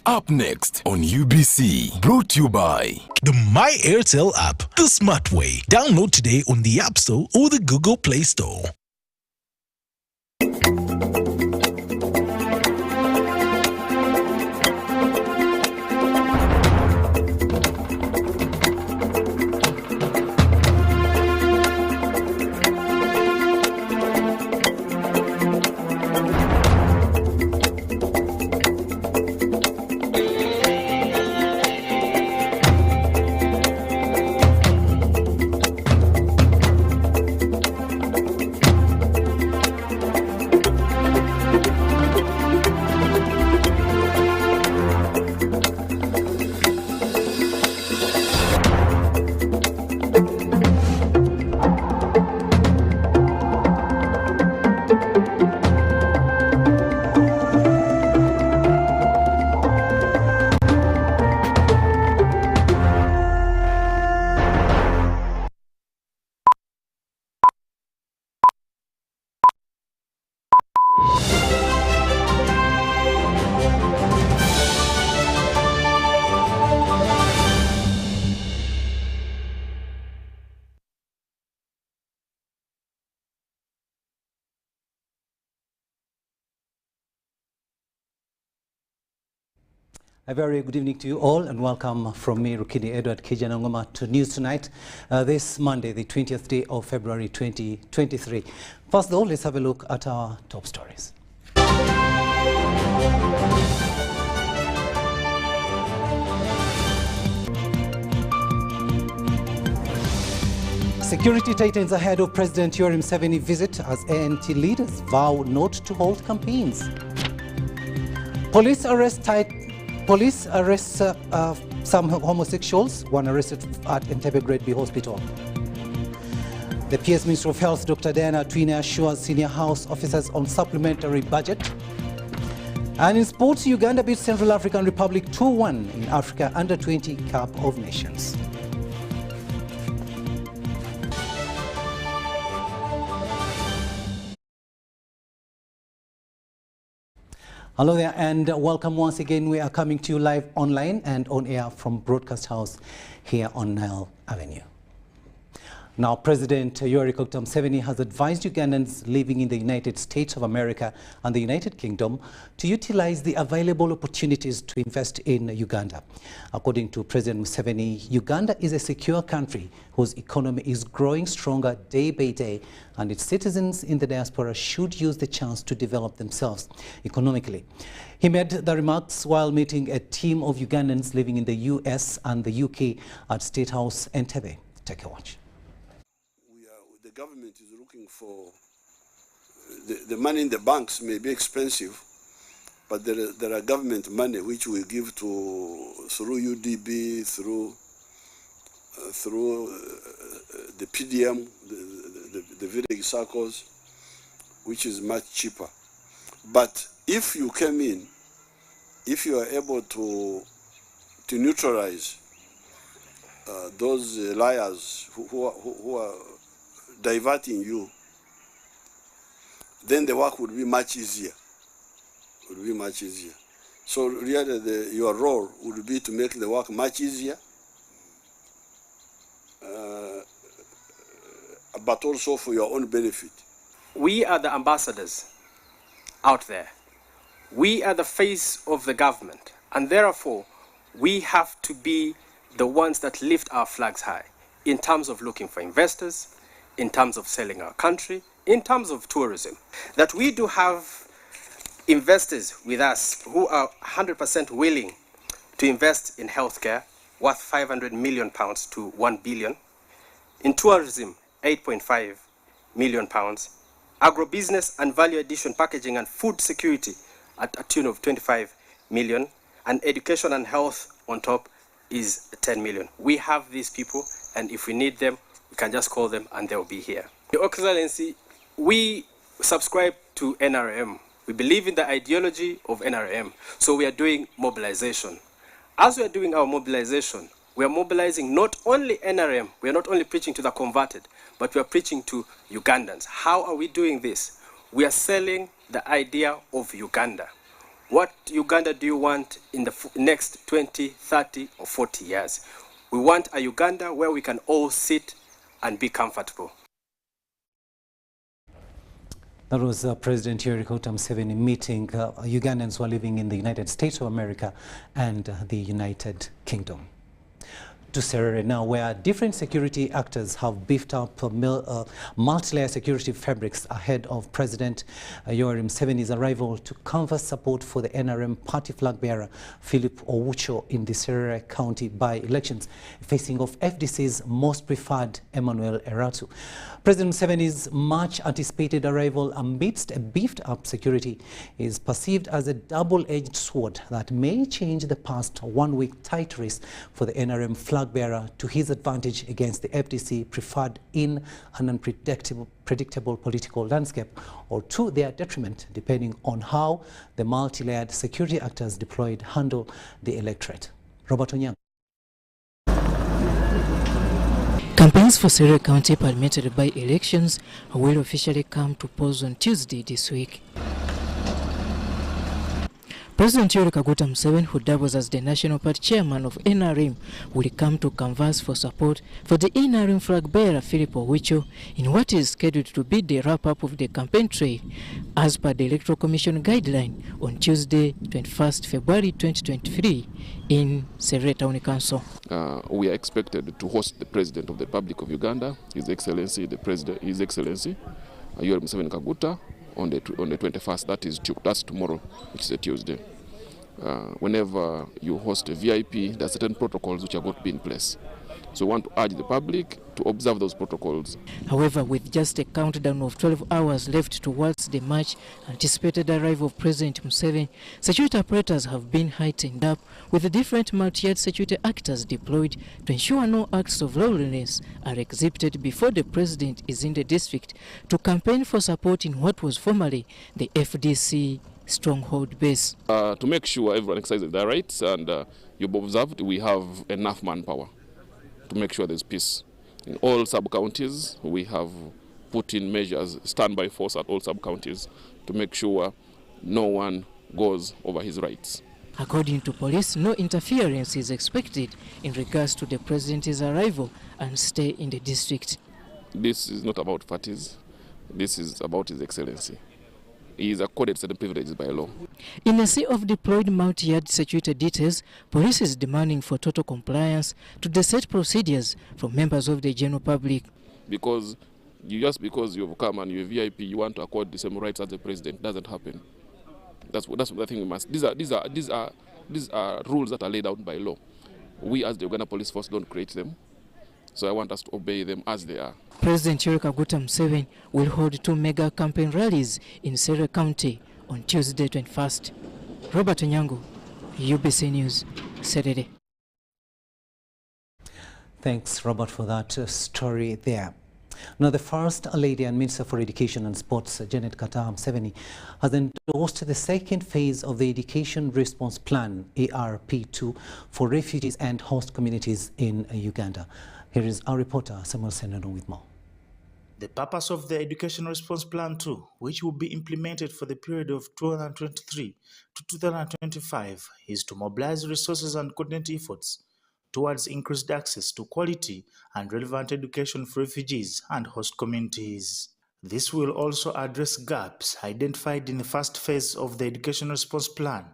Up next on UBC, brought to you by the My Airtel app, the smart way. Download today on the App Store or the Google Play Store. A very good evening to you all, and welcome from me, Rukidi Kiijanangoma, to News Tonight, this Monday, the 20th day of February 2023. First of all, let's have a look at our top stories. Security tightens ahead of President Yoweri Museveni visit as ANT leaders vow not to hold campaigns. Police arrest some homosexuals, one arrested at Entebbe Grade B Hospital. The PS Minister of Health, Dr. Diana Twine, assures senior House officers on supplementary budget. And in sports, Uganda beat Central African Republic 2-1 in Africa Under-20 Cup of Nations. Hello there and welcome once again. We are coming to you live online and on air from Broadcast House here on Nile Avenue. Now, President Yoweri Museveni has advised Ugandans living in the United States of America and the United Kingdom to utilize the available opportunities to invest in Uganda. According to President Museveni, Uganda is a secure country whose economy is growing stronger day by day, and its citizens in the diaspora should use the chance to develop themselves economically. He made the remarks while meeting a team of Ugandans living in the US and the UK at State House Entebbe. Take a watch. The government is looking for the money in the banks may be expensive, but there are government money which we give through UDB, through the PDM, the village circles, which is much cheaper. But if you came in, if you are able to neutralize those liars who are diverting you, then the work would be much easier. So really your role would be to make the work much easier, but also for your own benefit. We are the ambassadors out there. We are the face of the government, and therefore we have to be the ones that lift our flags high in terms of looking for investors, in terms of selling our country, in terms of tourism. That we do have investors with us who are 100% willing to invest in healthcare, worth £500 million to £1 billion, in tourism, £8.5 million, agribusiness and value addition, packaging and food security at a tune of £25 million, and education and health on top is £10 million. We have these people, and if we need them, we can just call them and they'll be here. Your Excellency, we subscribe to NRM. We believe in the ideology of NRM, so we are doing mobilization. As we are doing our mobilization, we are mobilizing not only NRM, we are not only preaching to the converted, but we are preaching to Ugandans. How are we doing this? We are selling the idea of Uganda. What Uganda do you want in the next 20, 30, or 40 years? We want a Uganda where we can all sit and be comfortable. That was President Yoweri Museveni meeting Ugandans who are living in the United States of America and the United Kingdom. To Serere now, where different security actors have beefed up multi-layer security fabrics ahead of President Yoweri Museveni's arrival to canvass support for the NRM party flag bearer Philip Owucho in the Serere County by-elections, facing off FDC's most preferred Emmanuel Eratu. President Museveni's much anticipated arrival amidst a beefed-up security is perceived as a double-edged sword that may change the past one-week tight race for the NRM flag bearer to his advantage against the FDC preferred in an unpredictable political landscape, or to their detriment, depending on how the multi-layered security actors deployed handle the electorate. Robert Onyang. Campaigns for Serere County parliamentary by-elections will officially come to pause on Tuesday this week. President Yoweri Museveni, who doubles as the National Party chairman of NRM, will come to canvass for support for the NRM flag bearer Philip Owucho in what is scheduled to be the wrap-up of the campaign trail, as per the Electoral Commission guideline, on Tuesday, 21st February 2023 in Serere Town Council. We are expected to host the President of the Republic of Uganda, His Excellency, Yoweri Museveni Kaguta, on the 21st, that's tomorrow, which is a Tuesday. Whenever you host a VIP, there are certain protocols which are going to be in place. So we want to urge the public to observe those protocols. However, with just a countdown of 12 hours left towards the much anticipated arrival of President Museveni, security operators have been heightened up with the different multi-layered security actors deployed to ensure no acts of lawlessness are exhibited before the president is in the district to campaign for support in what was formerly the FDC stronghold base. To make sure everyone exercises their rights, and you've observed we have enough manpower to make sure there's peace. In all sub-counties, we have put in measures, standby force at all sub-counties, to make sure no one goes over his rights. According to police, no interference is expected in regards to the president's arrival and stay in the district. This is not about parties. This is about His Excellency. He is accorded certain privileges by law. In a sea of deployed multi-yard security details, police is demanding for total compliance to the set procedures from members of the general public. Because just because you've come and you're VIP, you want to accord the same rights as the president. Doesn't happen. That's what I think we must. These are rules that are laid out by law. We as the Uganda Police Force don't create them. So I want us to obey them as they are. President Yoweri Museveni will hold 2 mega campaign rallies in Serere County on Tuesday 21st. Robert Onyango, UBC News, Serere. Thanks, Robert, for that story there. Now, the First Lady and Minister for Education and Sports, Janet Kataha Museveni, has endorsed the second phase of the Education Response Plan, ARP2, for refugees and host communities in Uganda. Here is our reporter, Samuel Senano, with more. The purpose of the Education Response Plan 2, which will be implemented for the period of 2023 to 2025, is to mobilize resources and coordinate efforts towards increased access to quality and relevant education for refugees and host communities. This will also address gaps identified in the first phase of the Education Response Plan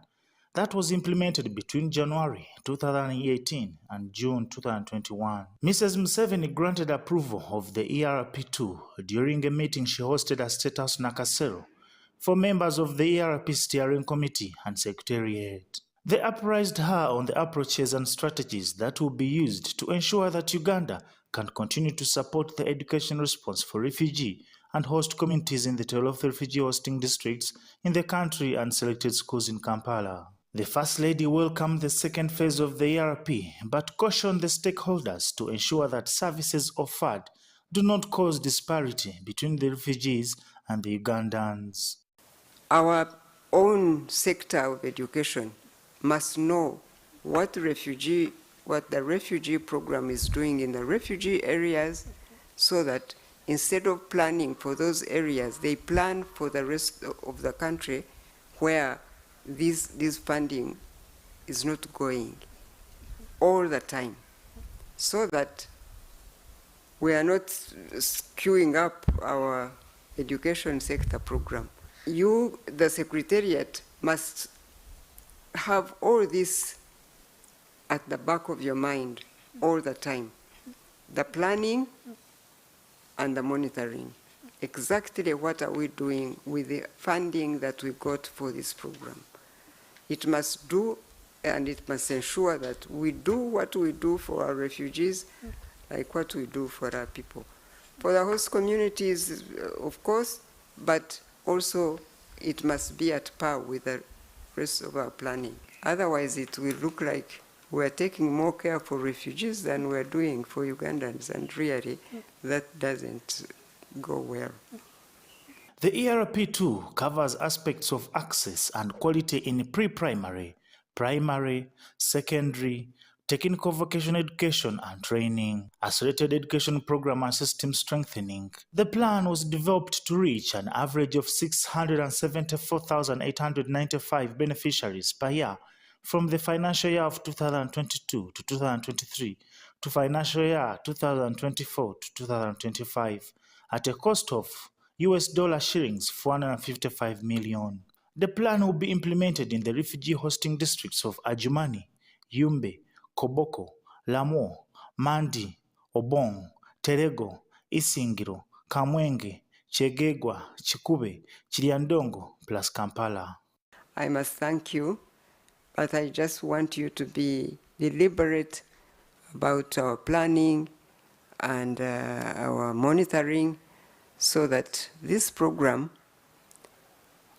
that was implemented between January 2018 and June 2021. Mrs. Museveni granted approval of the ERP2 during a meeting she hosted at State House Nakasero for members of the ERP Steering Committee and Secretariat. They apprised her on the approaches and strategies that will be used to ensure that Uganda can continue to support the education response for refugee and host communities in the 12 refugee hosting districts in the country and selected schools in Kampala. The First Lady welcomed the second phase of the ERP, but cautioned the stakeholders to ensure that services offered do not cause disparity between the refugees and the Ugandans. Our own sector of education must know what the refugee program is doing in the refugee areas, so that instead of planning for those areas, they plan for the rest of the country where this funding is not going all the time, so that we are not skewing up our education sector program. You, the Secretariat, must have all this at the back of your mind all the time. The planning and the monitoring. Exactly what are we doing with the funding that we got for this program? It must do, and it must ensure that we do what we do for our refugees, like what we do for our people. For the host communities, of course, but also it must be at par with the rest of our planning. Otherwise, it will look like we're taking more care for refugees than we're doing for Ugandans, and really, that doesn't go well. The ERP2 covers aspects of access and quality in pre-primary, primary, secondary, technical vocational education and training, accelerated education program and system strengthening. The plan was developed to reach an average of 674,895 beneficiaries per year from the financial year of 2022 to 2023 to financial year 2024 to 2025 at a cost of $455 million. The plan will be implemented in the refugee hosting districts of Adjumani, Yumbe, Koboko, Lamu, Mandi, Obong, Terego, Isingiro, Kamwenge, Chegegwa, Chikube, Chiliandongo, plus Kampala. I must thank you, but I just want you to be deliberate about our planning and our monitoring, so that this program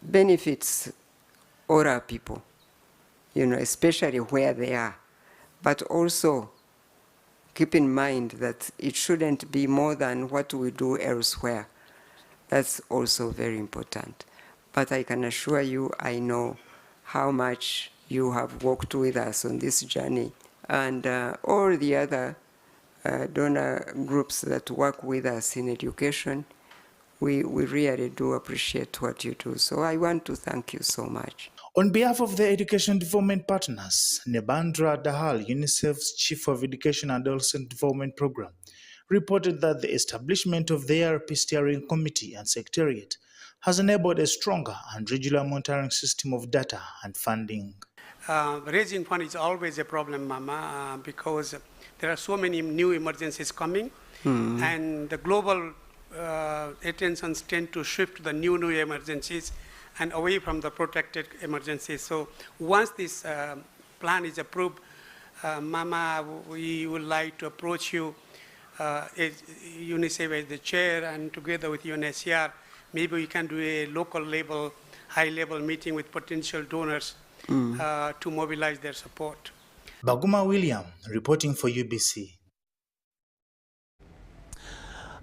benefits all our people, especially where they are. But also keep in mind that it shouldn't be more than what we do elsewhere. That's also very important. But I can assure you, I know how much you have worked with us on this journey, and all the other donor groups that work with us in education. We really do appreciate what you do. So I want to thank you so much. On behalf of the Education Development Partners, Nebandra Dahal, UNICEF's Chief of Education and Adolescent Development Program, reported that the establishment of the ARP Steering Committee and Secretariat has enabled a stronger and regular monitoring system of data and funding. Raising fund is always a problem, Mama, because there are so many new emergencies coming, and the global attentions tend to shift to the new emergencies and away from the protected emergencies. So once this plan is approved, Mama, we would like to approach you as UNICEF as the chair, and together with UNHCR, maybe we can do a local level, high level meeting with potential donors to mobilize their support. Baguma William, reporting for UBC.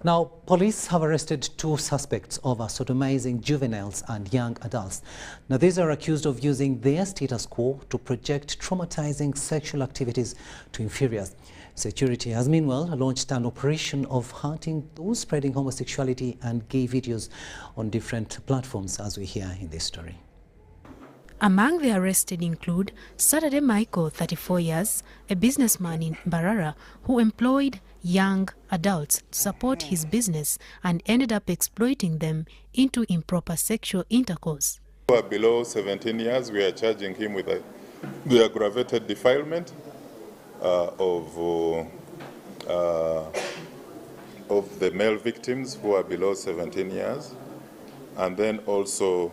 Now, police have arrested 2 suspects of sodomizing juveniles and young adults. Now, these are accused of using their status quo to project traumatizing sexual activities to inferiors. Security has meanwhile launched an operation of hunting those spreading homosexuality and gay videos on different platforms, as we hear in this story. Among the arrested include Serere Michael, 34 years, a businessman in Mbarara who employed young adults to support his business and ended up exploiting them into improper sexual intercourse. Who are below 17 years, we are charging him with the aggravated defilement of the male victims who are below 17 years, and then also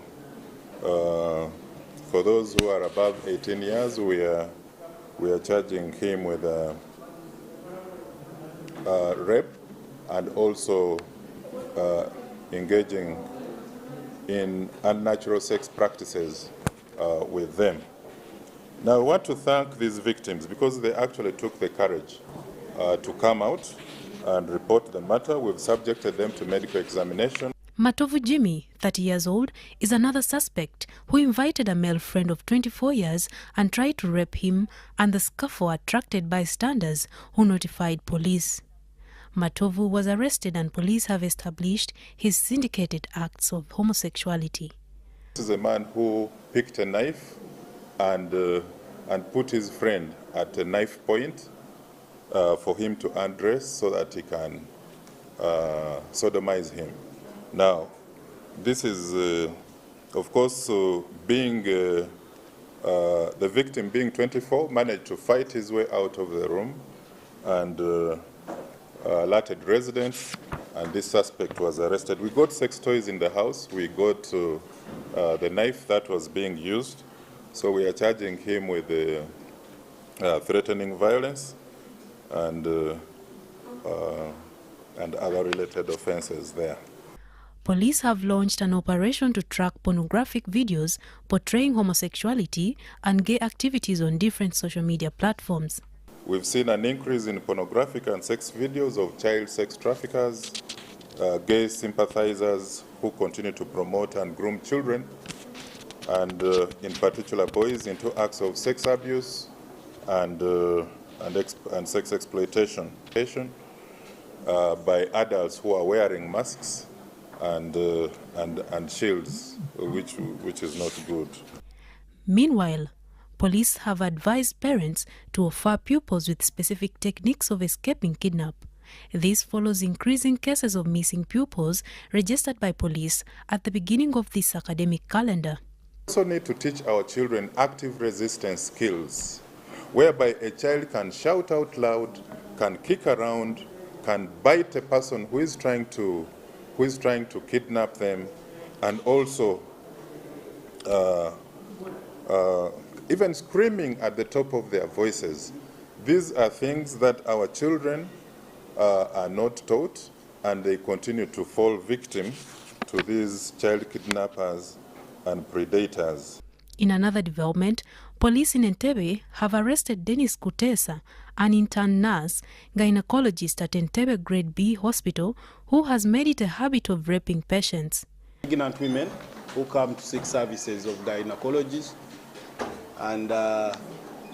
for those who are above 18 years, we are charging him with rape and also engaging in unnatural sex practices with them. Now, I want to thank these victims because they actually took the courage to come out and report the matter. We've subjected them to medical examination. Matovu Jimmy, 30 years old, is another suspect who invited a male friend of 24 years and tried to rape him, and the scuffle attracted bystanders who notified police. Matovu was arrested and police have established his syndicated acts of homosexuality. This is a man who picked a knife and put his friend at a knife point for him to undress so that he can sodomize him. Now, this is, of course, being the victim being 24, managed to fight his way out of the room and alerted residents, and this suspect was arrested. We got sex toys in the house. We got the knife that was being used. So we are charging him with threatening violence and other related offenses there. Police have launched an operation to track pornographic videos portraying homosexuality and gay activities on different social media platforms. We've seen an increase in pornographic and sex videos of child sex traffickers, gay sympathizers who continue to promote and groom children, and in particular boys, into acts of sex abuse and sex exploitation by adults who are wearing masks and shields, which is not good. Meanwhile, police have advised parents to offer pupils with specific techniques of escaping kidnap. This follows increasing cases of missing pupils registered by police at the beginning of this academic calendar. We also need to teach our children active resistance skills, whereby a child can shout out loud, can kick around, can bite a person who is trying to kidnap them, and also even screaming at the top of their voices. These are things that our children are not taught, and they continue to fall victim to these child kidnappers and predators. In another development, police in Entebbe have arrested Dennis Kutesa, an intern nurse, gynecologist at Entebbe Grade B Hospital, who has made it a habit of raping patients. Pregnant women who come to seek services of gynecologists, and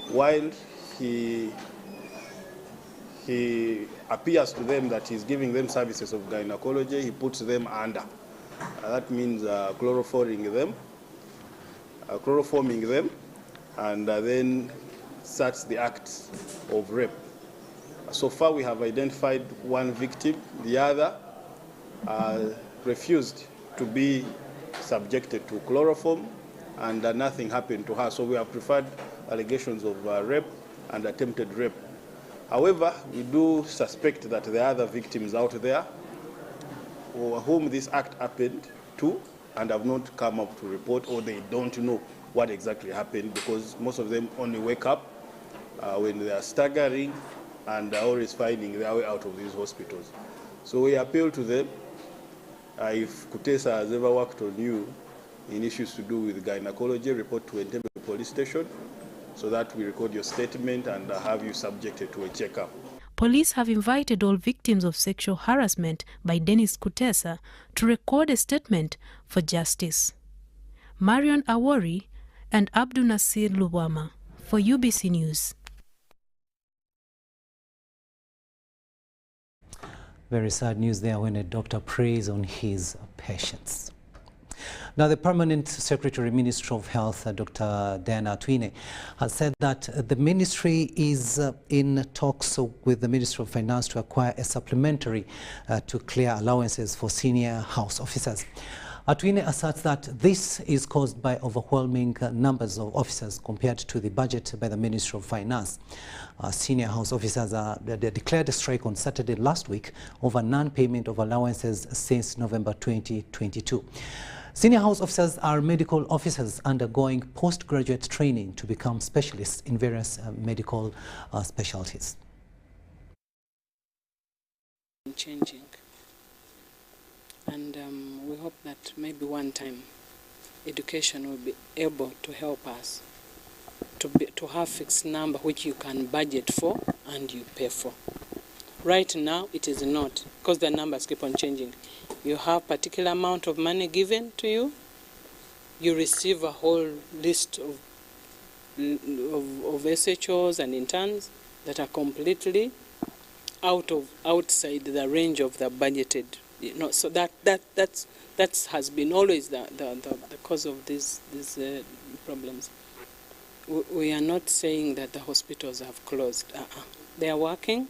while he appears to them that he's giving them services of gynecology, he puts them under. That means chloroforming them, and then starts the act of rape. So far we have identified one victim. The other refused to be subjected to chloroform, and nothing happened to her. So we have preferred allegations of rape and attempted rape. However, we do suspect that there are other victims out there whom this act happened to and have not come up to report, or they don't know what exactly happened, because most of them only wake up when they are staggering and are always finding their way out of these hospitals. So we appeal to them, if Kutesa has ever worked on you in issues to do with gynecology, report to Entebbe Police Station so that we record your statement and have you subjected to a checkup. Police have invited all victims of sexual harassment by Dennis Kutesa to record a statement for justice. Marion Awori and Abdul Nasir Lubwama for UBC News. Very sad news there when a doctor preys on his patients. Now, the Permanent Secretary, Ministry of Health, Dr. Diana Atwine, has said that the ministry is in talks with the Ministry of Finance to acquire a supplementary to clear allowances for senior house officers. Atwine asserts that this is caused by overwhelming numbers of officers compared to the budget by the Ministry of Finance. Senior house officers they declared a strike on Saturday last week over non-payment of allowances since November 2022. Senior house officers are medical officers undergoing postgraduate training to become specialists in various medical specialties. Changing, and we hope that maybe one time education will be able to help us to have fixed number which you can budget for and you pay for. Right now it is not, because the numbers keep on changing. You have particular amount of money given to you, you receive a whole list of SHOs and interns that are completely outside the range of the budgeted You know, so that has been always the cause of these problems. We are not saying that the hospitals have closed. They are working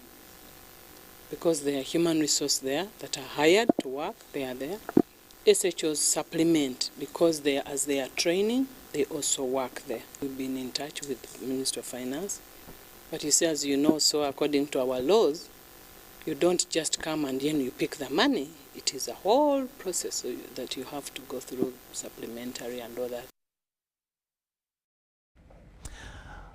because there are human resources there that are hired to work. They are there. SHOs supplement because as they are training, they also work there. We've been in touch with the Minister of Finance. But you see, as you know, so according to our laws, you don't just come and then you pick the money. It is a whole process that you have to go through, supplementary and all that.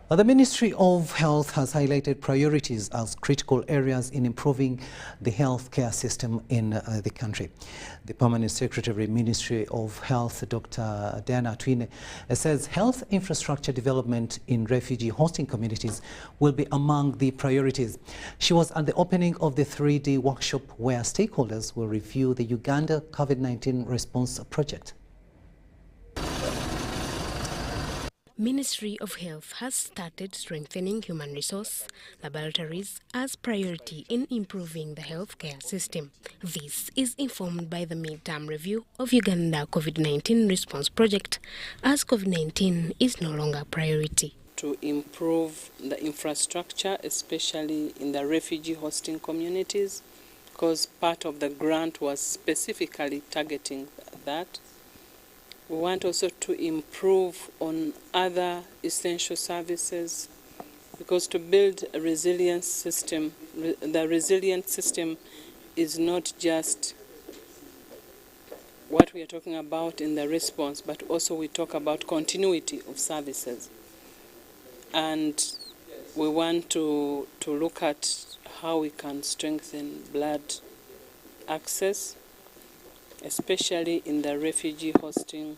The Ministry of Health has highlighted priorities as critical areas in improving the healthcare system in the country. The Permanent Secretary, Ministry of Health, Dr. Diana Twine, says health infrastructure development in refugee hosting communities will be among the priorities. She was at the opening of the 3-day workshop where stakeholders will review the Uganda COVID-19 response project. Ministry of Health has started strengthening human resource laboratories as priority in improving the healthcare system. This is informed by the midterm review of Uganda COVID-19 response project, as COVID-19 is no longer a priority. To improve the infrastructure, especially in the refugee hosting communities, because part of the grant was specifically targeting that. We want also to improve on other essential services, because to build a resilient system, the resilient system is not just what we are talking about in the response, but also we talk about continuity of services. And we want to look at how we can strengthen blood access, especially in the refugee hosting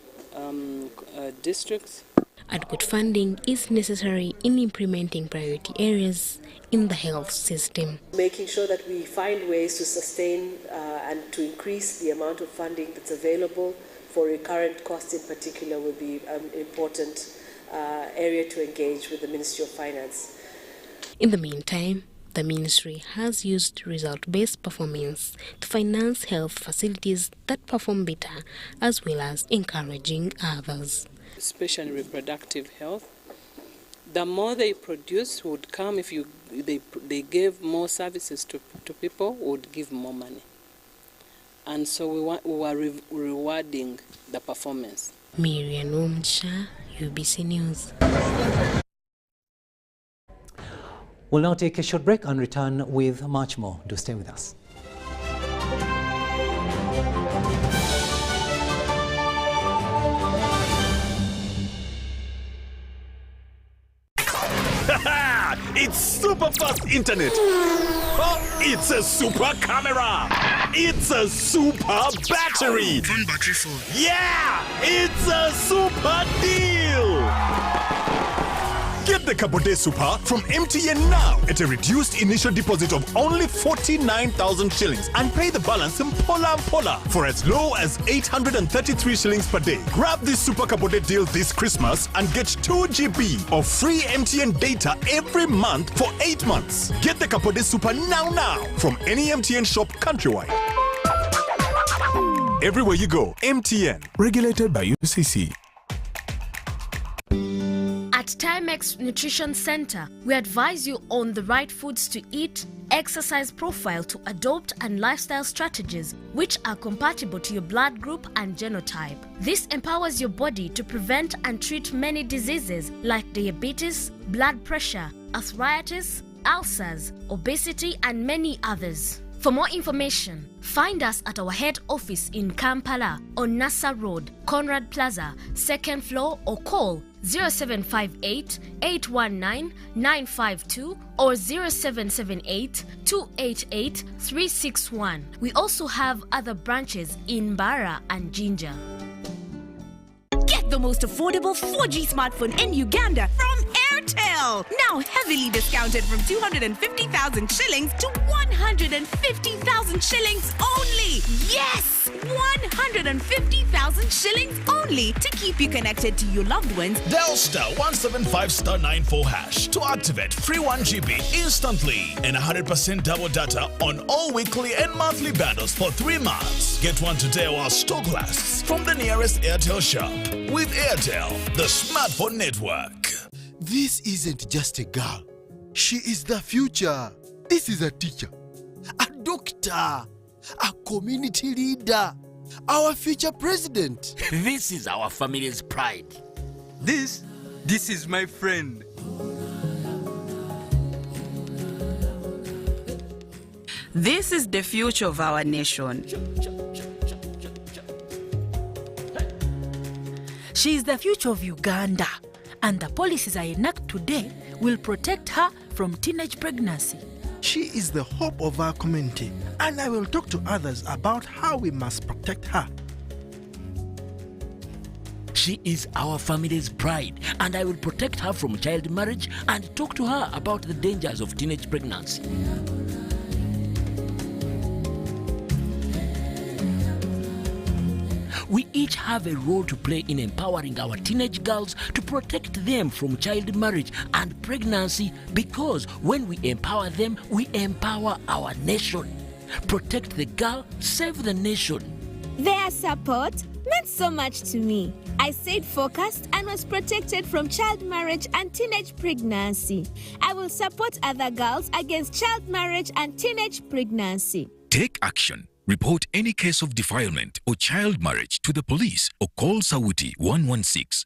districts. Adequate funding is necessary in implementing priority areas in the health system. Making sure that we find ways to sustain and to increase the amount of funding that's available for recurrent costs in particular will be an important area to engage with the Ministry of Finance. In the meantime, the ministry has used result-based performance to finance health facilities that perform better, as well as encouraging others. Especially reproductive health. The more they produce would come if they gave more services to people, would give more money. And so we were rewarding the performance. Miriam Umcha, UBC News. We'll now take a short break and return with much more. Do stay with us. It's super fast internet. Oh, it's a super camera. It's a super battery. Phone battery full. Yeah, it's a super deal. Get the Capote Super from MTN now at a reduced initial deposit of only 49,000 shillings and pay the balance in Pola for as low as 833 shillings per day. Grab this Super Capote deal this Christmas and get 2 GB of free MTN data every month for 8 months. Get the Capote Super now from any MTN shop countrywide. Everywhere you go, MTN. Regulated by UBC. At Timex Nutrition Center, we advise you on the right foods to eat, exercise profile to adopt, and lifestyle strategies which are compatible to your blood group and genotype. This empowers your body to prevent and treat many diseases like diabetes, blood pressure, arthritis, ulcers, obesity, and many others. For more information, find us at our head office in Kampala on Nassa Road, Conrad Plaza, 2nd floor, or call 0758 819 952 or 0778 288 361. We also have other branches in Mbara and Jinja. Get the most affordable 4G smartphone in Uganda from Airtel. deal. Now heavily discounted from 250,000 shillings to 150,000 shillings only. Yes, 150,000 shillings only to keep you connected to your loved ones. Dial *175*94# to activate free 1 GB instantly and 100% double data on all weekly and monthly bundles for 3 months. Get one today while stock lasts from the nearest Airtel shop. With Airtel, the smartphone network. This isn't just a girl. She is the future. This is a teacher, a doctor, a community leader, our future president. This is our family's pride. This is my friend. This is the future of our nation. She is the future of Uganda, and the policies I enact today will protect her from teenage pregnancy. She is the hope of our community, and I will talk to others about how we must protect her. She is our family's pride, and I will protect her from child marriage and talk to her about the dangers of teenage pregnancy. We each have a role to play in empowering our teenage girls to protect them from child marriage and pregnancy, because when we empower them, we empower our nation. Protect the girl, save the nation. Their support meant so much to me. I stayed focused and was protected from child marriage and teenage pregnancy. I will support other girls against child marriage and teenage pregnancy. Take action. Report any case of defilement or child marriage to the police or call Sauti 116.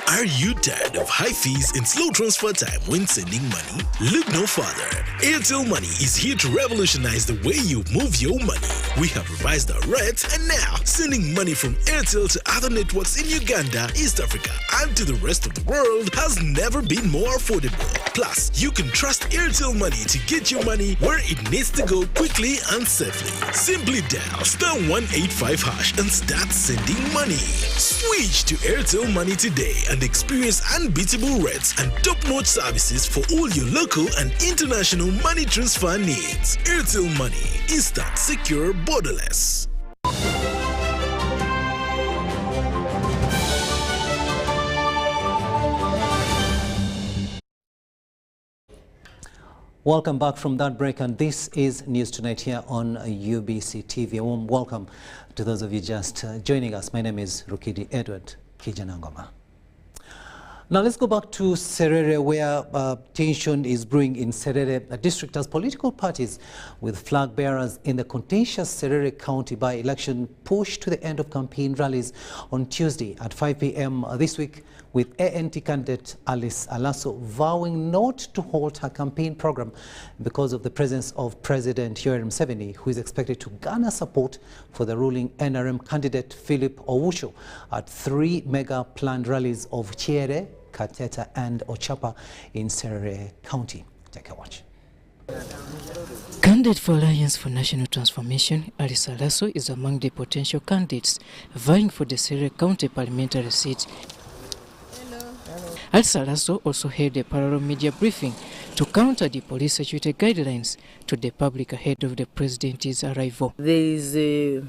Are you tired of high fees and slow transfer time when sending money? Look no further. Airtel Money is here to revolutionize the way you move your money. We have revised our rates, and now sending money from Airtel to other networks in Uganda, East Africa, and to the rest of the world has never been more affordable. Plus, you can trust Airtel Money to get your money where it needs to go quickly and safely. Simply dial *185# and start sending money. Switch to Airtel Money today and experience unbeatable rates and top-notch services for all your local and international money transfer needs. Airtel Money. Instant, secure, borderless. Welcome back from that break, and this is News Tonight here on UBC TV. A warm welcome to those of you just joining us. My name is Rukidi Kiijanangoma. Now let's go back to Serere, where tension is brewing in Serere district as political parties with flag bearers in the contentious Serere County by-election push to the end of campaign rallies on Tuesday at 5 p.m. this week, with ANT candidate Alice Alaso vowing not to halt her campaign program because of the presence of President Yoweri Museveni, who is expected to garner support for the ruling NRM candidate Philip Owucho at 3 mega planned rallies of Chiere, Kateta and Ochapa in Serere County. Take a watch. Candidate for Alliance for National Transformation, Alice Alaso is among the potential candidates vying for the Serere County parliamentary seat. Alice Alaso also held a parallel media briefing to counter the police security guidelines to the public ahead of the president's arrival. There is a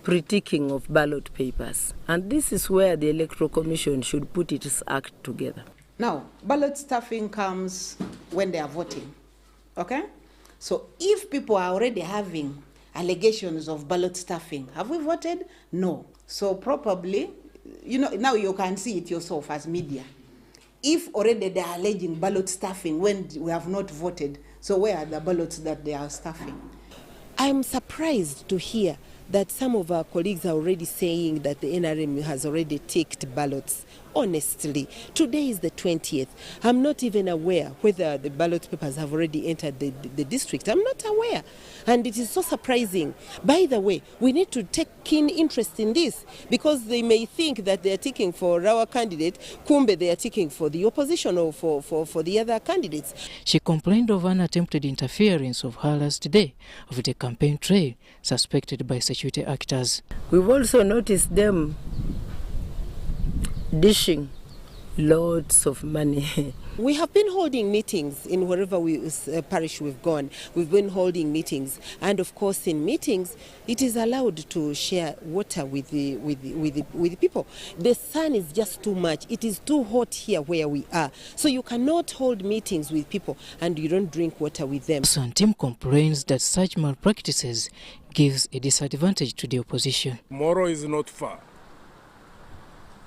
pre-ticking of ballot papers, and this is where the Electoral Commission should put its act together. Now, ballot stuffing comes when they are voting, okay? So if people are already having allegations of ballot stuffing, have we voted? No. So probably, you know, now you can see it yourself as media. If already they are alleging ballot stuffing when we have not voted, so where are the ballots that they are stuffing? I'm surprised to hear that some of our colleagues are already saying that the NRM has already ticked ballots. Honestly, today is the 20th. I'm not even aware whether the ballot papers have already entered the district. I'm not aware. And it is so surprising. By the way, we need to take keen interest in this, because they may think that they are ticking for our candidate, kumbe they are ticking for the opposition or for the other candidates. She complained of an attempted interference of her last day of the campaign trail suspected by security actors. We've also noticed them dishing loads of money. We have been holding meetings in wherever parish we've gone. We've been holding meetings, and of course in meetings it is allowed to share water with the people. The sun is just too much. It is too hot here where we are. So you cannot hold meetings with people and you don't drink water with them. Santim complains that such malpractices gives a disadvantage to the opposition. Tomorrow is not far.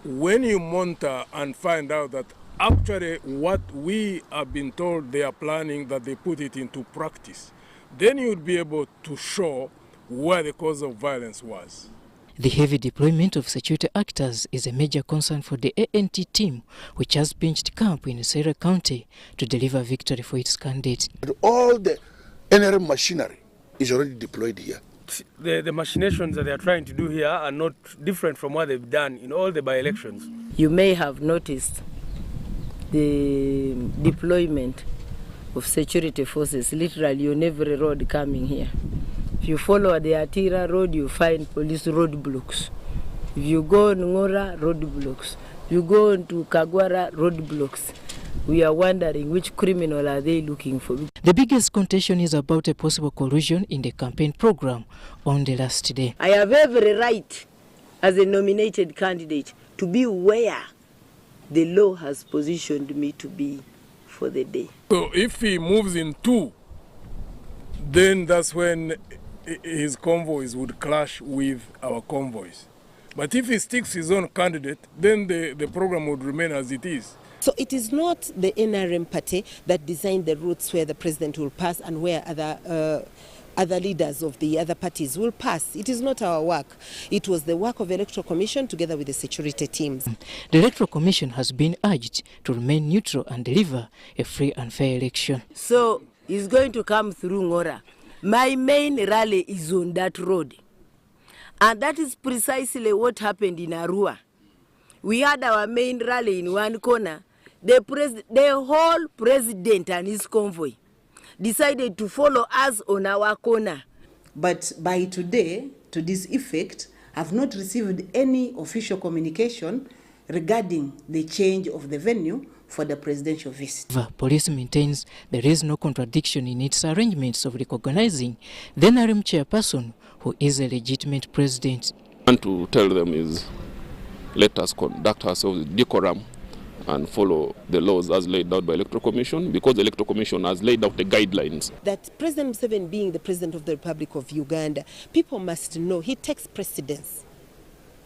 When you monitor and find out that actually what we have been told they are planning, that they put it into practice, then you would be able to show where the cause of violence was. The heavy deployment of security actors is a major concern for the ANT team, which has pinched camp in Serere County to deliver victory for its candidate. All the NRM machinery is already deployed here. The machinations that they are trying to do here are not different from what they've done in all the by-elections. You may have noticed the deployment of security forces literally on every road coming here. If you follow the Atira road, you find police roadblocks. If you go on Ngora, roadblocks. If you go into Kagwara, roadblocks. We are wondering which criminal are they looking for. The biggest contention is about a possible collusion in the campaign program on the last day. I have every right as a nominated candidate to be where the law has positioned me to be for the day. So if he moves in two, then that's when his convoys would clash with our convoys. But if he sticks his own candidate, then the program would remain as it is. So it is not the NRM party that designed the routes where the president will pass and where other leaders of the other parties will pass. It is not our work. It was the work of the Electoral Commission together with the security teams. The Electoral Commission has been urged to remain neutral and deliver a free and fair election. So he's going to come through Ngora. My main rally is on that road. And that is precisely what happened in Arua. We had our main rally in one corner. The whole president and his convoy decided to follow us on our corner. But by today, to this effect, I've not received any official communication regarding the change of the venue for the presidential visit. Police maintains there is no contradiction in its arrangements of recognizing the NRM chairperson, who is a legitimate president. And to tell them is, let us conduct ourselves with decorum and follow the laws as laid out by the Electoral Commission, because the Electoral Commission has laid out the guidelines. That President Museveni being the President of the Republic of Uganda, people must know he takes precedence.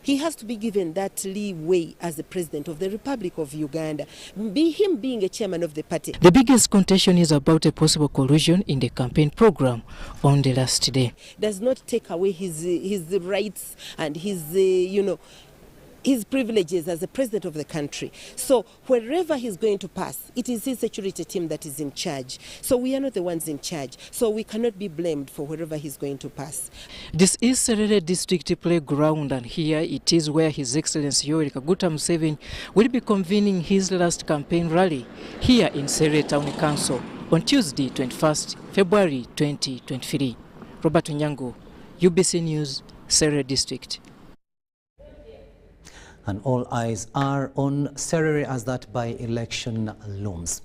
He has to be given that leeway as the President of the Republic of Uganda, him being a chairman of the party. The biggest contention is about a possible collusion in the campaign program on the last day. Does not take away his rights and his privileges as the president of the country. So wherever he's going to pass, it is his security team that is in charge. So we are not the ones in charge. So we cannot be blamed for wherever he's going to pass. This is Serere District Playground, and here it is where His Excellency Yoweri Kaguta Museveni will be convening his last campaign rally here in Serere Town Council on Tuesday, 21st February 2023. Robert Nyango, UBC News, Serere District. And all eyes are on Serere as that by-election looms.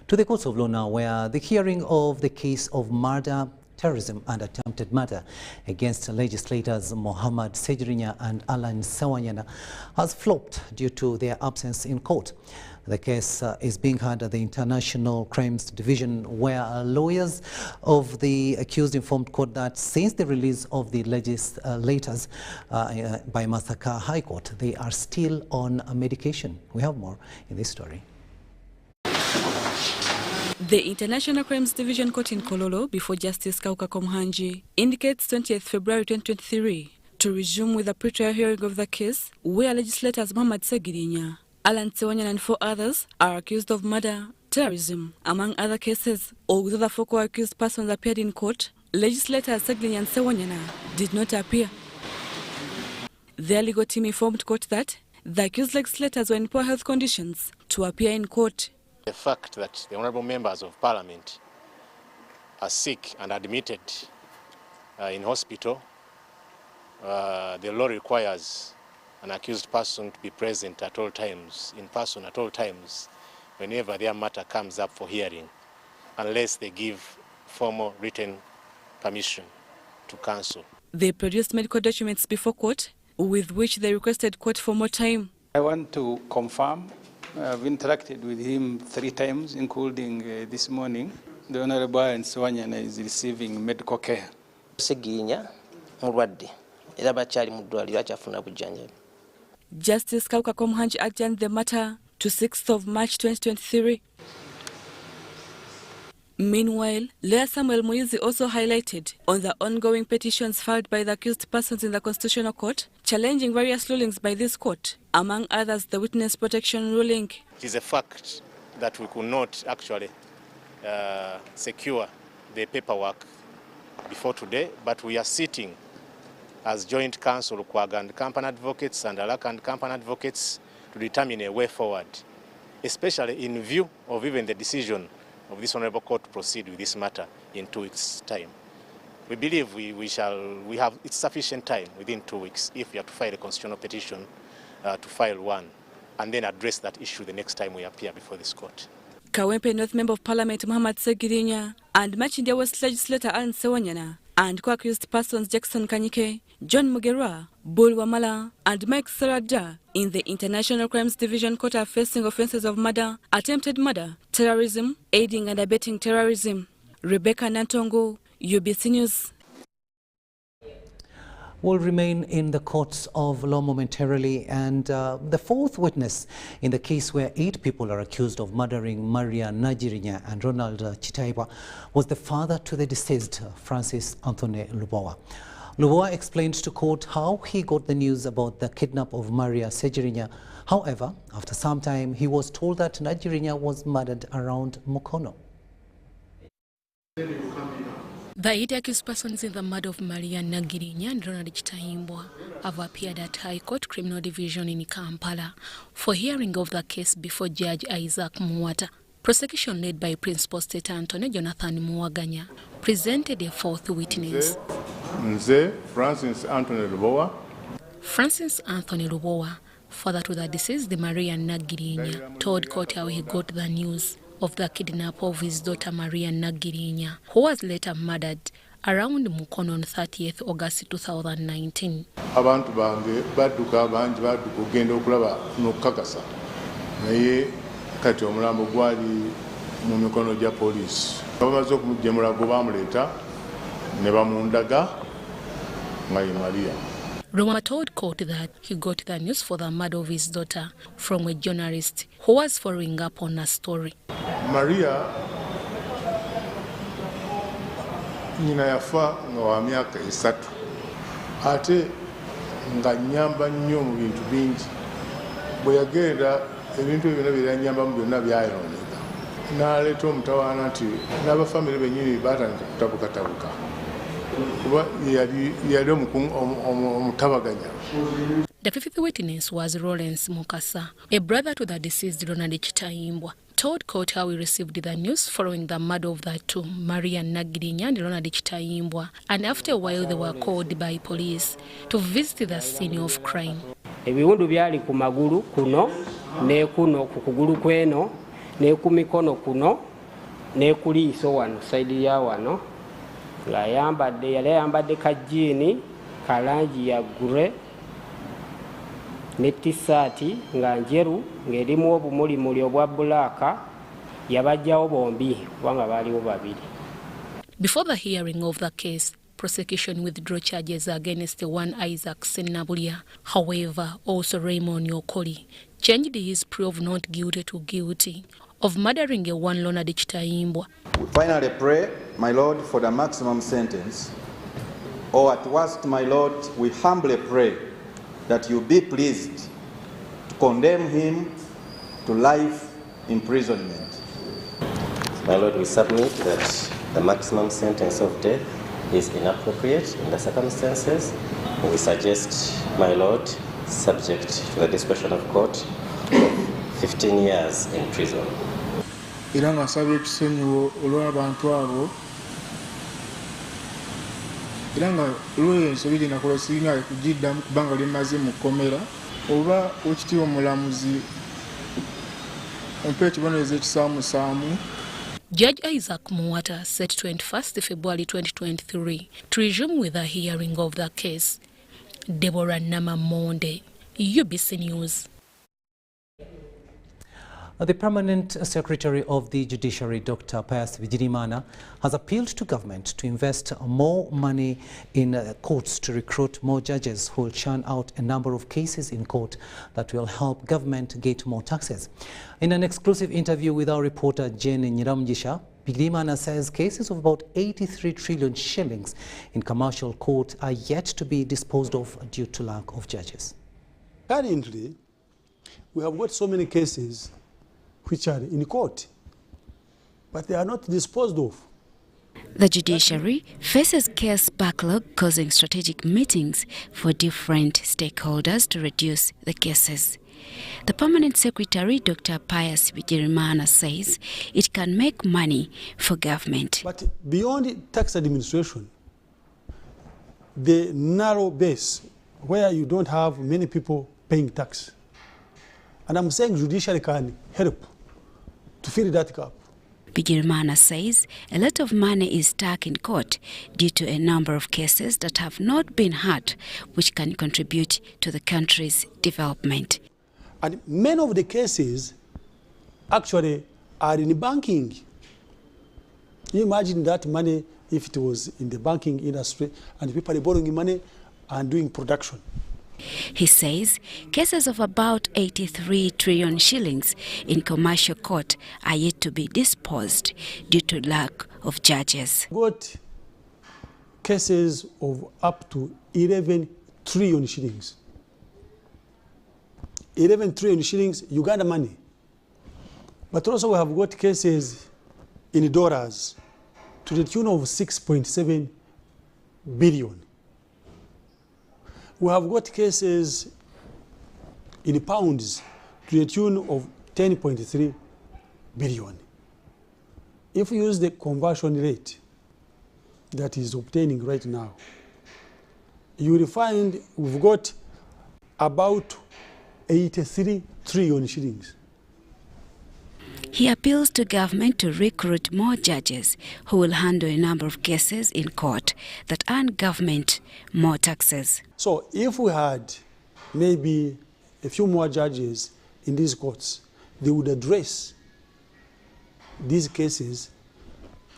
To the courts of law now, where the hearing of the case of murder, terrorism and attempted murder against legislators Mohamed Sejirinya and Alan Sewanyana has flopped due to their absence in court. The case is being heard at the International Crimes Division, where lawyers of the accused informed court that since the release of the legislators by Masaka High Court, they are still on medication. We have more in this story. The International Crimes Division Court in Kololo before Justice Kauka Komhanji indicates 20th February 2023 to resume with a pre-trial hearing of the case where legislators Mohamed Sejirinya, Alan Sewanyana and 4 others are accused of murder, terrorism, among other cases. Although the 4 accused persons appeared in court legislators Segirinnya and Ssewanyana did not appear. Their legal team informed court that the accused legislators were in poor health conditions to appear in court. The fact that the honourable members of parliament are sick and admitted in hospital, the law requires an accused person to be present at all times, in person at all times, whenever their matter comes up for hearing, unless they give formal written permission to counsel. They produced medical documents before court, with which they requested court for more time. I want to confirm, I've interacted with him 3 times, including this morning. The Honourable Ssewanyana is receiving medical care. Segirinnya mulwadde era bakyali mu ddwaliro akyafuna bujjanjabi. Justice Kauka Komhanji adjourned the matter to 6th of March 2023. Meanwhile, lawyer Samuel Muizi also highlighted on the ongoing petitions filed by the accused persons in the Constitutional Court, challenging various rulings by this court, among others the witness protection ruling. It is a fact that we could not actually secure the paperwork before today, but we are sitting as joint counsel Kwaga and company advocates and Alaka and company advocates to determine a way forward, especially in view of even the decision of this honourable court to proceed with this matter in 2 weeks' time. We believe we have it's sufficient time within 2 weeks if we have to file a constitutional petition to file one and then address that issue the next time we appear before this court. Kawempe North Member of Parliament Muhammad Segirinnya and Machindia West Legislator Alan Ssewanyana and co-accused persons Jackson Kanyike, John Mugerwa, Bull Wamala and Mike Serere in the International Crimes Division Court are facing offences of murder, attempted murder, terrorism, aiding and abetting terrorism. Rebecca Nantongo, UBC News. Will remain in the courts of law momentarily, and the 4th witness in the case where 8 people are accused of murdering Maria Nagirinya and Ronald Chitaiba was the father to the deceased, Francis Anthony Lubowa. Lubowa explained to court how he got the news about the kidnap of Maria Segirinya. However, after some time, he was told that Nagirinya was murdered around Mukono. The 8 accused persons in the murder of Maria Nagirinya and Ronald Chitaiba have appeared at High Court Criminal Division in Kampala for hearing of the case before Judge Isaac Muwata. Prosecution led by Principal State Attorney Jonathan Muwaganya presented a 4th witness. Nze Francis Anthony Lubowa. Francis Anthony Lubowa, father to the deceased Maria Nagirinya, told court how he got the news of the kidnap of his daughter Maria Nagirinya, who was later murdered around Mukono on 30th August 2019. Abantu bange badduka bangi badduka ogenda okulaba n'okukakasa naye kati omulambo gwali mu mikono gya poliisi. Bamaze okumujemula gwe bamuleeta ne bamundaga nga ye Maria. Roma told court that he got the news for the murder of his daughter from a journalist who was following up on a story. Maria nyina yafa nga wa myaka 3 ate nga nyamba nnyo mu bintu bingi. Bwe yagenda ebintu byonna byanyambamu byonna byayoneka. N'aleeta omutawaana nti n'abafamire bennyini baatandika kutabukatabuka kuba yali omutabaganya. The 5th witness was Lawrence Mukasa, a brother to the deceased Ronald Chitaiba, told court how he received the news following the murder of the 2, Maria Nagirinya and Ronald Chitaiba, and after a while they were called by police to visit the scene of crime. Ebiwundu byali ku magulu kuno ne kuno ku kugulu kweno ne ku mikono kuno ne ku liiso wano side ya wano la yambadde kajini kalangi ya gure ne t-shirt nga njeru ng'erimu obumulimuli obwa bulaka yabajjawo bombi kubanga baaliwo babiri. Before the hearing of the case, prosecution withdrew charges against one Isaac Senabulia. However, also Raymond Yokoli changed his plea of not guilty to guilty of murdering a one Ronald Chitaiba. We finally pray, my Lord, for the maximum sentence, or at worst, my Lord, we humbly pray that you be pleased to condemn him to life imprisonment. My Lord, we submit that the maximum sentence of death is inappropriate in the circumstances. We suggest, my Lord, subject to the discretion of court, 15 years in prison. Era nga nsabye ekisonyiwo olw'abantu abo era nga olw'ensobi gye nakola siringa kugiddamu kubanga limaze mu kkomera oba Oweekitiibwa Omulamuzi ompe ekibonerezo ekisaamusaamu. Judge Isaac Muwata set 21st February 2023 to resume with the hearing of the case. Deborah Namamonde, UBC News. The Permanent Secretary of the Judiciary, Dr. Pius Bigirimana, has appealed to government to invest more money in courts to recruit more judges who will churn out a number of cases in court that will help government get more taxes. In an exclusive interview with our reporter Jane Nyiramjisha, Bigirimana says cases of about 83 trillion shillings in commercial court are yet to be disposed of due to lack of judges. Currently, we have got so many cases which are in court, but they are not disposed of. The judiciary faces case backlog causing strategic meetings for different stakeholders to reduce the cases. The Permanent Secretary, Dr. Pius Bigirimana, says it can make money for government. But beyond tax administration, the narrow base where you don't have many people paying tax, and I'm saying judiciary can help to fill that gap. Bigirimana says a lot of money is stuck in court due to a number of cases that have not been heard, which can contribute to the country's development. And many of the cases actually are in banking. You imagine that money if it was in the banking industry and people are borrowing money and doing production. He says cases of about 83 trillion shillings in commercial court are yet to be disposed due to lack of judges. Got cases of up to 11 trillion shillings. 11 trillion shillings Uganda money. But also we have got cases in dollars to the tune of 6.7 billion. We have got cases in pounds to the tune of 10.3 billion. If we use the conversion rate that is obtaining right now, you will find we've got about 83 trillion shillings. He appeals to government to recruit more judges who will handle a number of cases in court that earn government more taxes. So if we had maybe a few more judges in these courts, they would address these cases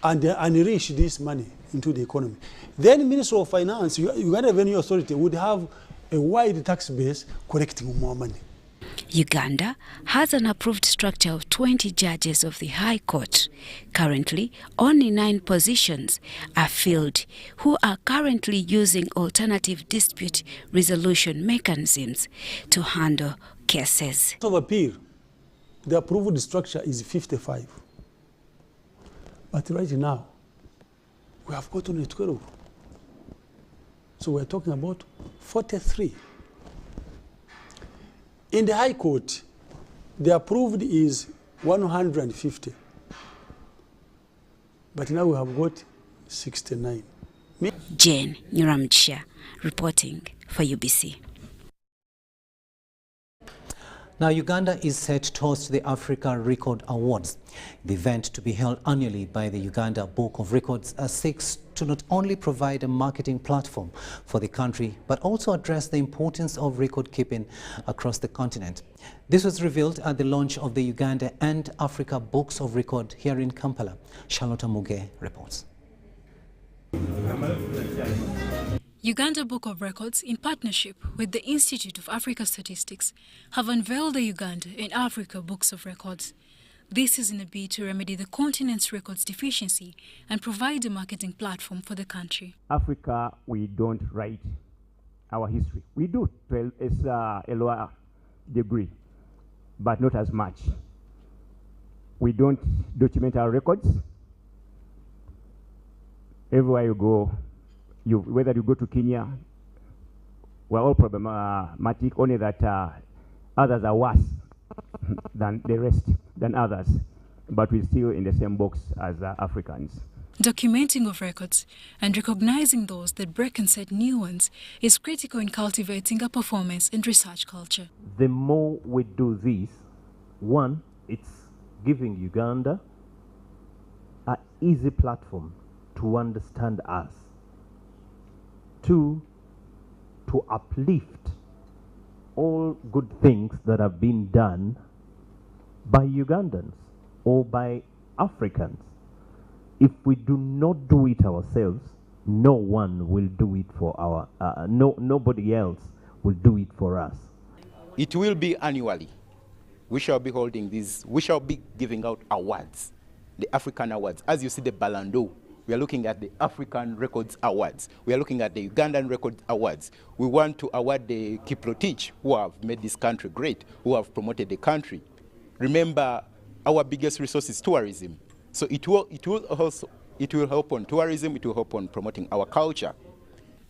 and unleash this money into the economy. Then Ministry of Finance, Uganda Revenue Authority would have a wide tax base collecting more money. Uganda has an approved structure of 20 judges of the High Court. Currently, only 9 positions are filled, who are currently using alternative dispute resolution mechanisms to handle cases. Of appeal, the approved structure is 55. But right now, we have got only 12. So we're talking about 43. In the High Court, the approved is 150. But now we have got 69. Jane Nyiramjisha reporting for UBC. Now, Uganda is set to host the Africa Record Awards. The event, to be held annually by the Uganda Book of Records, seeks to not only provide a marketing platform for the country, but also address the importance of record keeping across the continent. This was revealed at the launch of the Uganda and Africa Books of Record here in Kampala. Charlotte Muge reports. Uganda Book of Records, in partnership with the Institute of Africa Statistics, have unveiled the Uganda and Africa Books of Records. This is in a bid to remedy the continent's records deficiency and provide a marketing platform for the country. Africa, we don't write our history. We do to a lower degree, but not as much. We don't document our records. Everywhere you go, whether you go to Kenya, we're all problematic, only that others are worse than the rest, than others. But we're still in the same box as Africans. Documenting of records and recognizing those that break and set new ones is critical in cultivating a performance and research culture. The more we do this, one, it's giving Uganda an easy platform to understand us. Two, to uplift all good things that have been done by Ugandans or by Africans. If we do not do it ourselves, no one will do it for nobody else will do it for us. It will be annually. We shall be holding these, we shall be giving out awards, the African awards. As you see the Balando, we are looking at the African Records Awards. We are looking at the Ugandan Records Awards. We want to award the Kiprotich, who have made this country great, who have promoted the country. Remember, our biggest resource is tourism. So it will help on tourism, it will help on promoting our culture.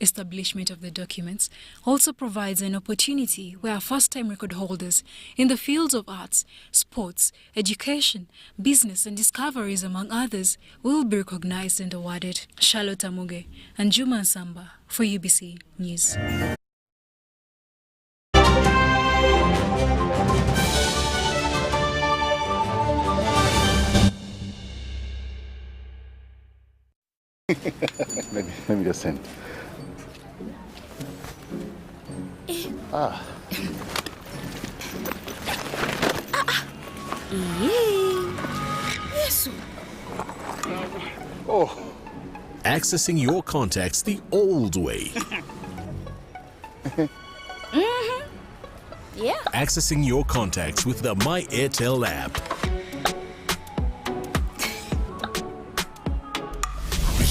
Establishment of the documents also provides an opportunity where first-time record holders in the fields of arts, sports, education, business and discoveries, among others, will be recognized and awarded. Charlotte Amuge and Juma Nsamba for UBC News. Let me just send. Yes. Oh. Accessing your contacts the old way. Yeah. Accessing your contacts with the My Airtel app.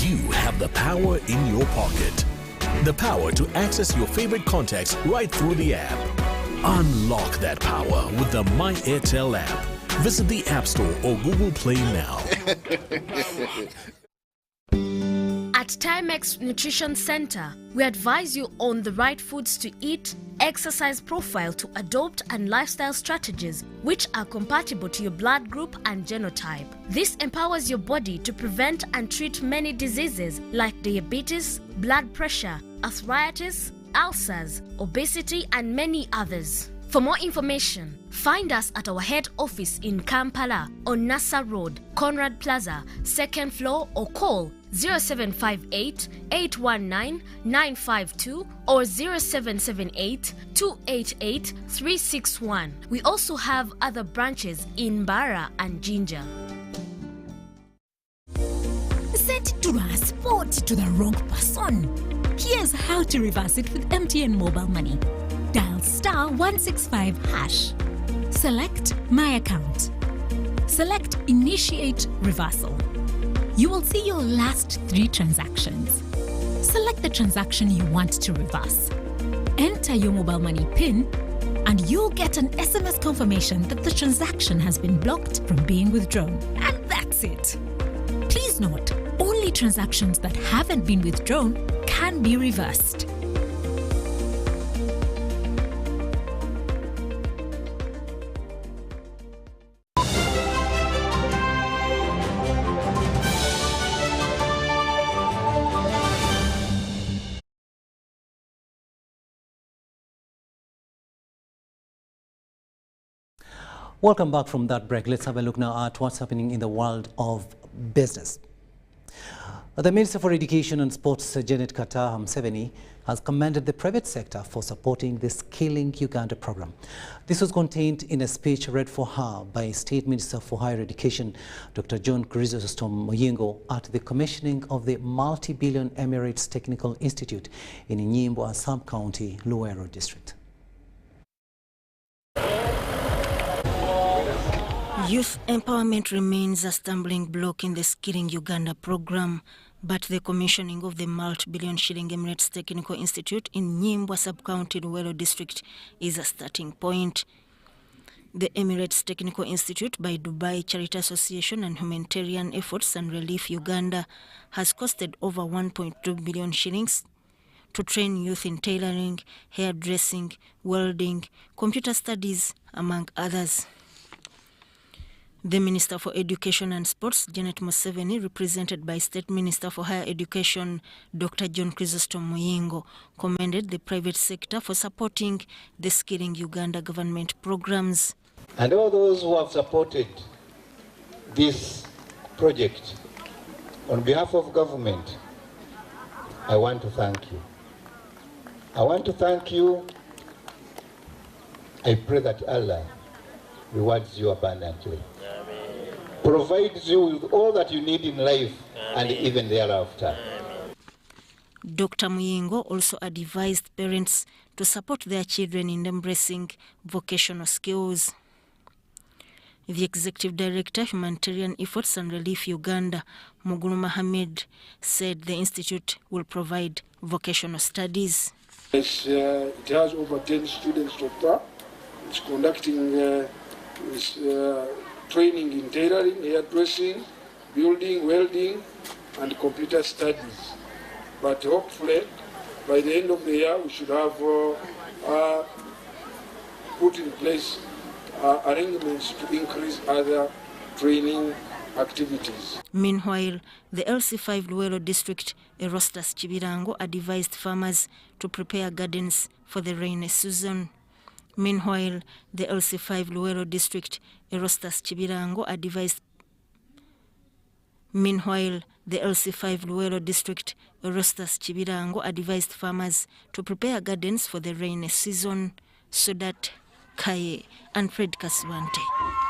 You have the power in your pocket. The power to access your favorite contacts right through the app. Unlock that power with the My Airtel app. Visit the App Store or Google Play now. At Timex Nutrition Center, we advise you on the right foods to eat, exercise profile to adopt, and lifestyle strategies which are compatible to your blood group and genotype. This empowers your body to prevent and treat many diseases like diabetes, blood pressure, arthritis, ulcers, obesity, and many others. For more information, find us at our head office in Kampala on Nassa Road, Conrad Plaza, 2nd floor, or call 0758 819 952 or 0778 288 361. We also have other branches in Bara and Jinja. Set transport to the wrong person. Here's how to reverse it with MTN Mobile Money. Dial *165#. Select My Account. Select Initiate Reversal. You will see your last 3 transactions. Select the transaction you want to reverse. Enter your mobile money PIN and you'll get an SMS confirmation that the transaction has been blocked from being withdrawn. And that's it. Please note, only transactions that haven't been withdrawn can be reversed. Welcome back from that break. Let's have a look now at what's happening in the world of business. The Minister for Education and Sports, Janet Kata Museveni, has commended the private sector for supporting the Skilling Uganda program. This was contained in a speech read for her by State Minister for Higher Education, Dr. John Chrysostom Muyingo, at the commissioning of the multi-billion Emirates Technical Institute in Nyimbwa Sub-County, Luwero District. Youth empowerment remains a stumbling block in the Skilling Uganda program, but the commissioning of the multi-billion shilling Emirates Technical Institute in Nyimbwa Sub-County, Luwero District is a starting point. The Emirates Technical Institute by Dubai Charity Association and Humanitarian Efforts and Relief Uganda has costed over 1.2 billion shillings to train youth in tailoring, hairdressing, welding, computer studies, among others. The Minister for Education and Sports, Janet Museveni, represented by State Minister for Higher Education, Dr. John Chrysostom Muyingo, commended the private sector for supporting the Skilling Uganda government programs. And all those who have supported this project, on behalf of government, I want to thank you. I want to thank you. I pray that Allah rewards you abundantly. Amen. Provides you with all that you need in life. Amen. And even thereafter. Dr. Muyingo also advised parents to support their children in embracing vocational skills. The Executive Director, Humanitarian Efforts and Relief Uganda, Mugulu Mohammed, said the institute will provide vocational studies. Yes, it has over 10 students so far. It's conducting training in tailoring, hairdressing, building, welding, and computer studies. But hopefully, by the end of the year, we should have put in place arrangements to increase other training activities. Meanwhile, the LC5 Luwero District, Erostas Chibirango, advised farmers to prepare gardens for the rainy season. Meanwhile, the LC5 Luwero District, Erostas Chibirango, advised farmers to prepare gardens for the rainy season. So that Kaye and Fred Kaswante,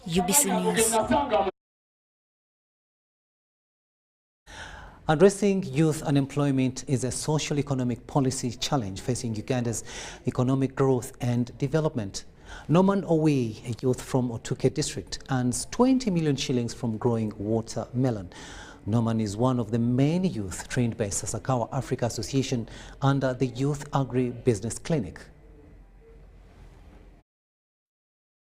UBC News. Addressing youth unemployment is a social-economic policy challenge facing Uganda's economic growth and development. Norman Owe, a youth from Otuke district, earns 20 million shillings from growing watermelon. Norman is one of the many youth trained by Sasakawa Africa Association under the Youth Agri-Business Clinic.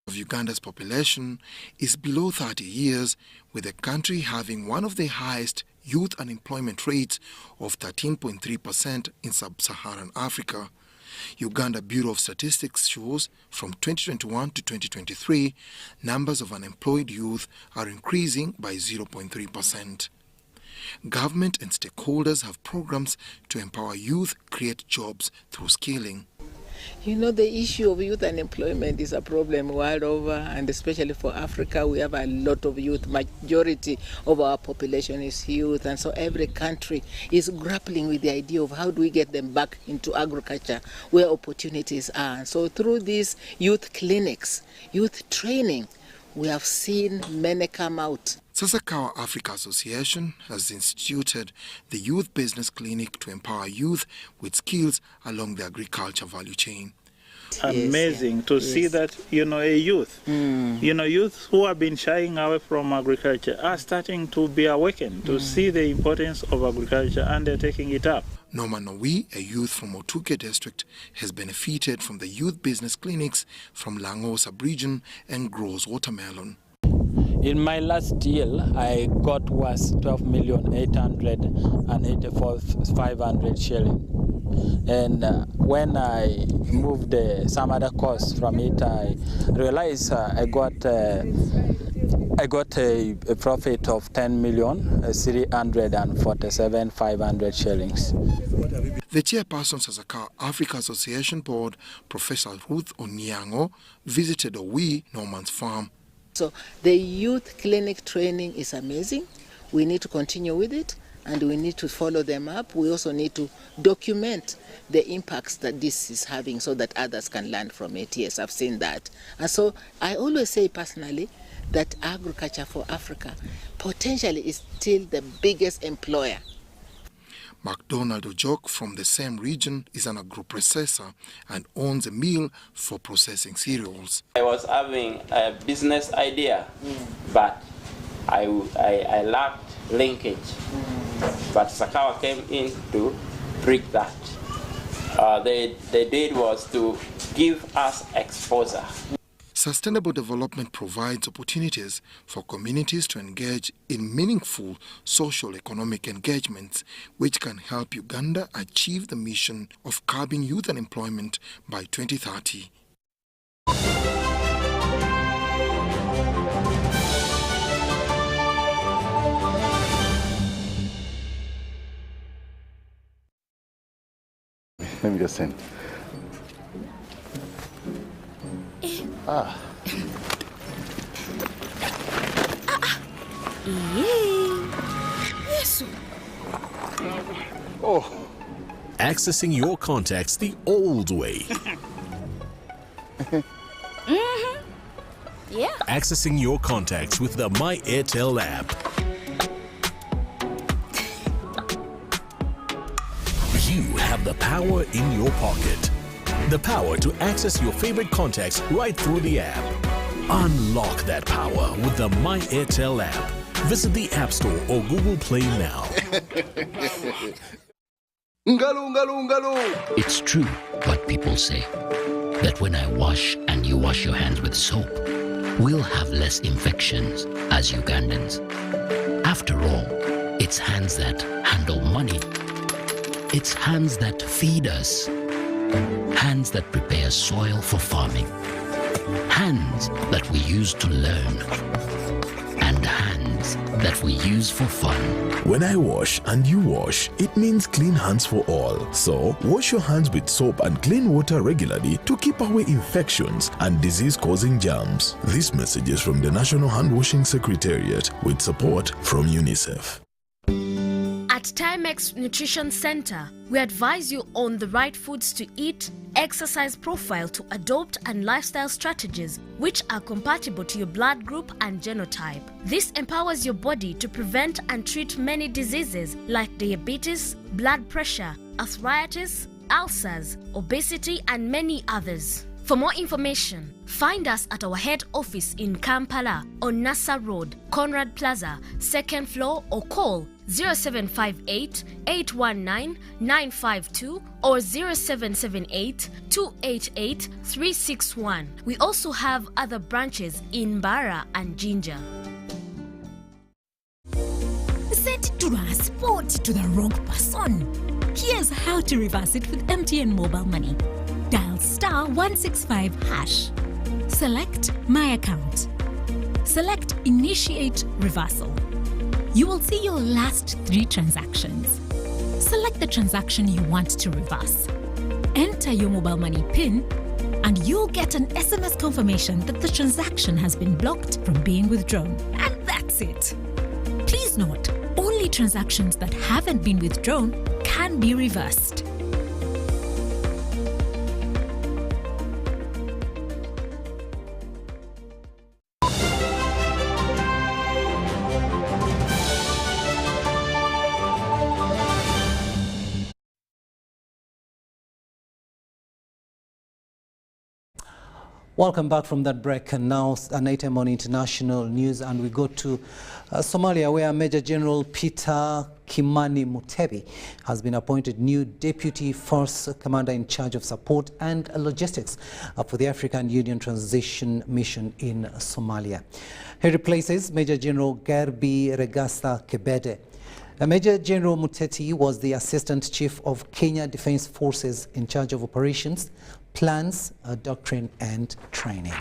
Of Uganda's population is below 30 years, with the country having one of the highest youth unemployment rates of 13.3% in sub-Saharan Africa. Uganda Bureau of Statistics shows from 2021 to 2023, numbers of unemployed youth are increasing by 0.3%. Government and stakeholders have programs to empower youth, create jobs through skilling. You know, the issue of youth unemployment is a problem world over, and especially for Africa. We have a lot of youth. Majority of our population is youth, and so every country is grappling with the idea of how do we get them back into agriculture where opportunities are. So through these youth clinics, youth training, we have seen many come out. Sasakawa Africa Association has instituted the Youth Business Clinic to empower youth with skills along the agriculture value chain. Amazing to see that, a youth, youth who have been shying away from agriculture are starting to be awakened to see the importance of agriculture, and they're taking it up. Norman Owe, a youth from Otuke district, has benefited from the youth business clinics from Lango sub-region and grows watermelon. In my last year, I got was 12,884,500 shilling. And when I moved some other costs from it, I realized I got a profit of 10,347,500 shillings. The chairperson Sasakawa Africa Association Board, Professor Ruth Onyango, visited Owe, Norman's farm. So the youth clinic training is amazing. We need to continue with it, and we need to follow them up. We also need to document the impacts that this is having so that others can learn from it. Yes, I've seen that. And so I always say personally that agriculture for Africa potentially is still the biggest employer. MacDonald Ojok from the same region is an agro-processor and owns a mill for processing cereals. I was having a business idea, but I lacked linkage. But Sakawa came in to break that. They did was to give us exposure. sustainable development provides opportunities for communities to engage in meaningful social economic engagements, which can help Uganda achieve the mission of curbing youth unemployment by 2030. Let me just send. Yes. Oh. Accessing your contacts the old way. Yeah. Accessing your contacts with the My Airtel app. You have the power in your pocket. The power to access your favorite contacts right through the app. Unlock that power with the My Airtel app. Visit the App Store or Google Play now. It's true what people say, that when I wash and you wash your hands with soap, we'll have less infections as Ugandans. After all, it's hands that handle money. It's hands that feed us. Hands that prepare soil for farming. Hands that we use to learn. And hands that we use for fun. When I wash and you wash, it means clean hands for all. So, wash your hands with soap and clean water regularly to keep away infections and disease-causing germs. This message is from the National Hand Washing Secretariat with support from UNICEF. At Timex Nutrition Center, we advise you on the right foods to eat, exercise profile to adopt, and lifestyle strategies which are compatible to your blood group and genotype. This empowers your body to prevent and treat many diseases like diabetes, blood pressure, arthritis, ulcers, obesity, and many others. For more information, find us at our head office in Kampala on Nassa Road, Conrad Plaza, 2nd floor, or call 0758 819 952 or 0778 288 361. We also have other branches in Bara and Jinja. Set transport to the wrong person. Here's how to reverse it with MTN mobile money. Dial *165#. Select My Account. Select Initiate Reversal. You will see your last 3 transactions. Select the transaction you want to reverse. Enter your mobile money PIN and you'll get an SMS confirmation that the transaction has been blocked from being withdrawn. And that's it. Please note, only transactions that haven't been withdrawn can be reversed. Welcome back from that break, and now an item on international news, and we go to Somalia, where Major General Peter Kimani Mutebi has been appointed new Deputy Force Commander in charge of support and logistics for the African Union Transition Mission in Somalia. He replaces Major General Gerbi Regasta Kebede. Major General Muteti was the Assistant Chief of Kenya Defence Forces in charge of operations, plans, doctrine and training.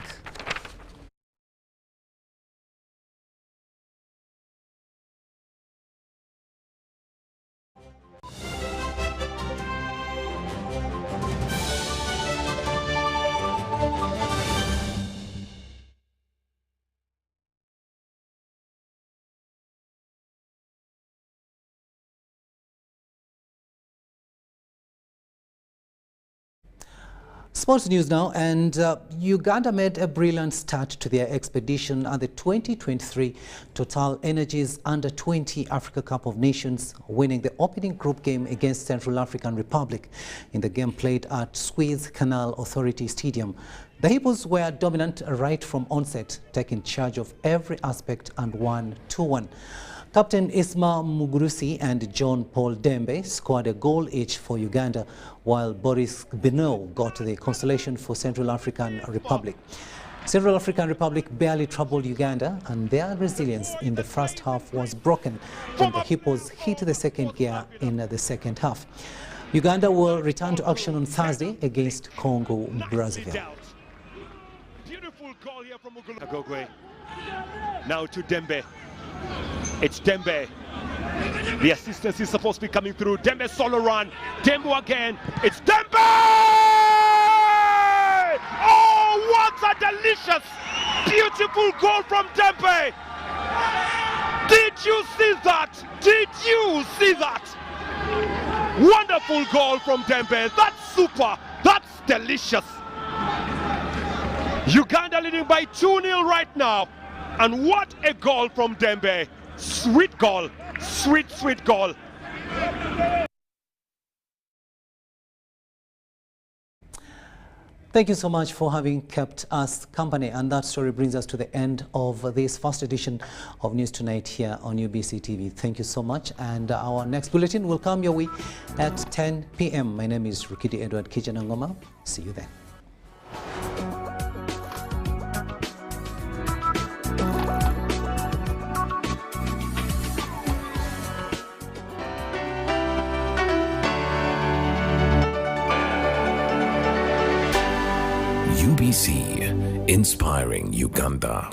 Sports news now, and Uganda made a brilliant start to their expedition at the 2023 Total Energies Under-20 Africa Cup of Nations, winning the opening group game against Central African Republic in the game played at Suez Canal Authority Stadium. The Hippos were dominant right from onset, taking charge of every aspect and won 2-1. Captain Isma Mugurusi and John Paul Dembe scored a goal each for Uganda, while Boris Bino got the consolation for Central African Republic. Central African Republic barely troubled Uganda, and their resilience in the first half was broken when the Hippos hit the second gear in the second half. Uganda will return to action on Thursday against Congo Brazzaville. Beautiful goal here from Agogwe. Now to Dembe. It's Dembe. The assistance is supposed to be coming through. Dembe solo run. Dembe again. It's Dembe! Oh, what a delicious, beautiful goal from Dembe! Did you see that? Did you see that? Wonderful goal from Dembe. That's super. That's delicious. Uganda leading by 2-0 right now. And what a goal from Dembe. Sweet goal. Sweet, sweet goal. Thank you so much for having kept us company, and that story brings us to the end of this first edition of News Tonight here on UBC TV. Thank you so much, and our next bulletin will come your way at 10 p.m. My name is Rukidi Kiijanangoma. See you then. UBC, inspiring Uganda.